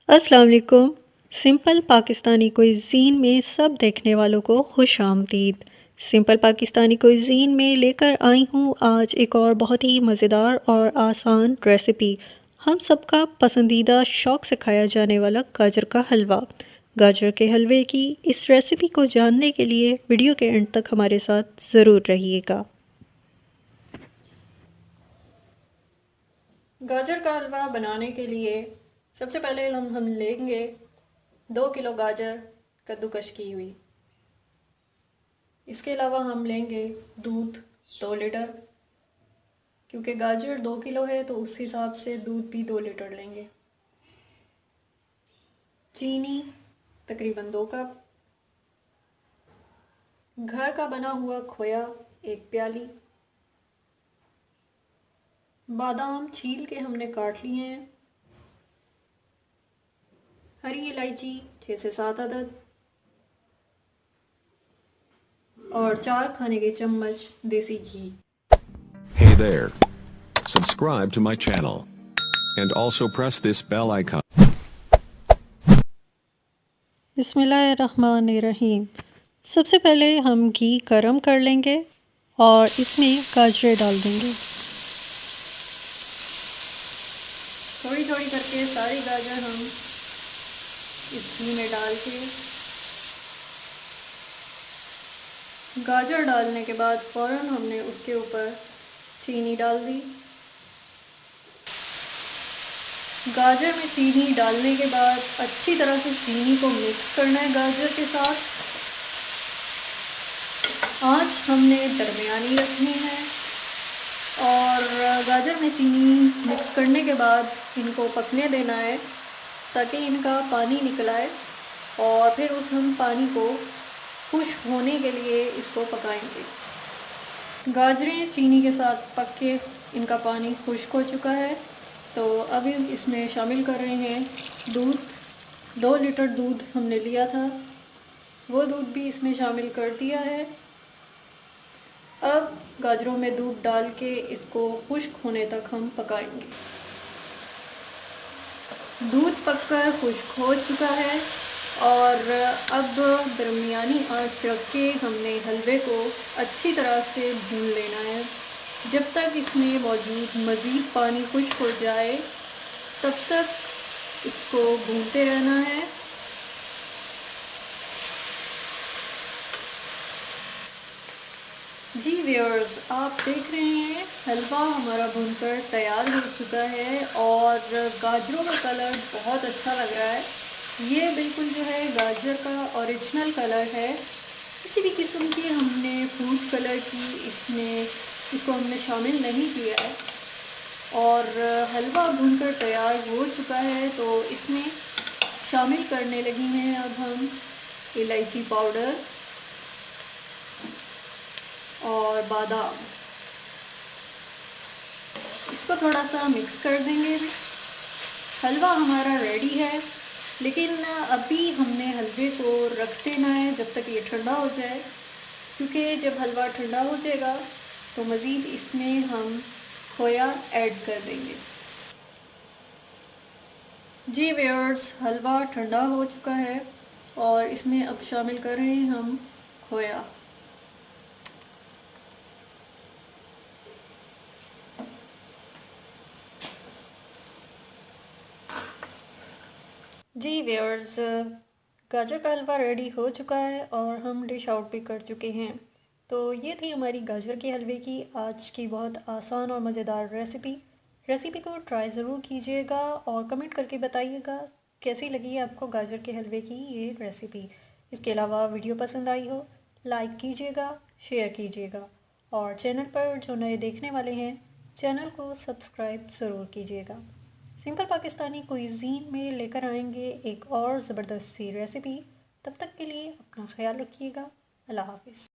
अस्सलाम वालेकुम। Simple Pakistani cuisine में सब देखने वालों को खुश आमदीद। सिंपल पाकिस्तानी कुज़ीन में लेकर आई हूँ आज एक और बहुत ही मज़ेदार और आसान रेसिपी। हम सबका पसंदीदा शौक से खाया जाने वाला गाजर का हलवा। गाजर के हलवे की इस रेसिपी को जानने के लिए वीडियो के एंड तक हमारे साथ ज़रूर रहिएगा। गाजर का हलवा बनाने के लिए सबसे पहले हम लेंगे 2 किलो गाजर कद्दूकश की हुई। इसके अलावा हम लेंगे दूध 2 लीटर, क्योंकि गाजर 2 किलो है तो उस हिसाब से दूध भी 2 लीटर लेंगे। चीनी तकरीबन 2 कप, घर का बना हुआ खोया 1 प्याली, बादाम छील के हमने काट लिए हैं, हरी इलायची 6 से 7 अदद और 4 खाने के चम्मच देसी घी। Hey there. Subscribe to my channel. And also press this bell icon. बिस्मिल्लाहिर्रहमानिर्रहीम। सबसे पहले हम घी गरम कर लेंगे और इसमें गाजरें डाल देंगे। थोड़ी थोड़ी करके सारी गाजर हम इस घी में डाल के, गाजर डालने के बाद फ़ौरन हमने उसके ऊपर चीनी डाल दी। गाजर में चीनी डालने के बाद अच्छी तरह से चीनी को मिक्स करना है गाजर के साथ। आंच हमने दरमियानी रखनी है और गाजर में चीनी मिक्स करने के बाद इनको पकने देना है ताकि इनका पानी निकल आए, और फिर उस हम पानी को खुश्क होने के लिए इसको पकाएंगे। गाजरें चीनी के साथ पक के इनका पानी खुश्क हो चुका है, तो अब इसमें शामिल कर रहे हैं दूध। 2 लीटर दूध हमने लिया था, वो दूध भी इसमें शामिल कर दिया है। अब गाजरों में दूध डाल के इसको खुश्क होने तक हम पकाएंगे। दूध पककर खुश्क हो चुका है और अब दरमियानी आंच रख के हमने हलवे को अच्छी तरह से भून लेना है। जब तक इसमें मौजूद मज़ीद पानी खुश्क हो जाए तब तक इसको भूनते रहना है। जी व्यूअर्स, आप देख रहे हैं हलवा हमारा भूनकर तैयार हो चुका है और गाजरों का कलर बहुत अच्छा लग रहा है। ये बिल्कुल जो है गाजर का ओरिजिनल कलर है, किसी भी किस्म की हमने फूड कलर की इसको हमने शामिल नहीं किया है। और हलवा भूनकर तैयार हो चुका है तो इसमें शामिल करने लगी हैं अब हम इलायची पाउडर और बादाम। इसको थोड़ा सा मिक्स कर देंगे। हलवा हमारा रेडी है, लेकिन अभी हमने हलवे को रख देना है जब तक ये ठंडा हो जाए, क्योंकि जब हलवा ठंडा हो जाएगा तो मज़ीद इसमें हम खोया ऐड कर देंगे। जी व्यूअर्स, हलवा ठंडा हो चुका है और इसमें अब शामिल कर रहे हैं हम खोया। जी व्यूअर्स, गाजर का हलवा रेडी हो चुका है और हम डिश आउट भी कर चुके हैं। तो ये थी हमारी गाजर के हलवे की आज की बहुत आसान और मज़ेदार रेसिपी को ट्राई ज़रूर कीजिएगा और कमेंट करके बताइएगा कैसी लगी आपको गाजर के हलवे की ये रेसिपी। इसके अलावा वीडियो पसंद आई हो लाइक कीजिएगा, शेयर कीजिएगा और चैनल पर जो नए देखने वाले हैं चैनल को सब्सक्राइब ज़रूर कीजिएगा। सिंपल पाकिस्तानी कुइज़ीन में लेकर आएंगे एक और ज़बरदस्त सी रेसिपी। तब तक के लिए अपना ख्याल रखिएगा। अल्लाह हाफ़िज़।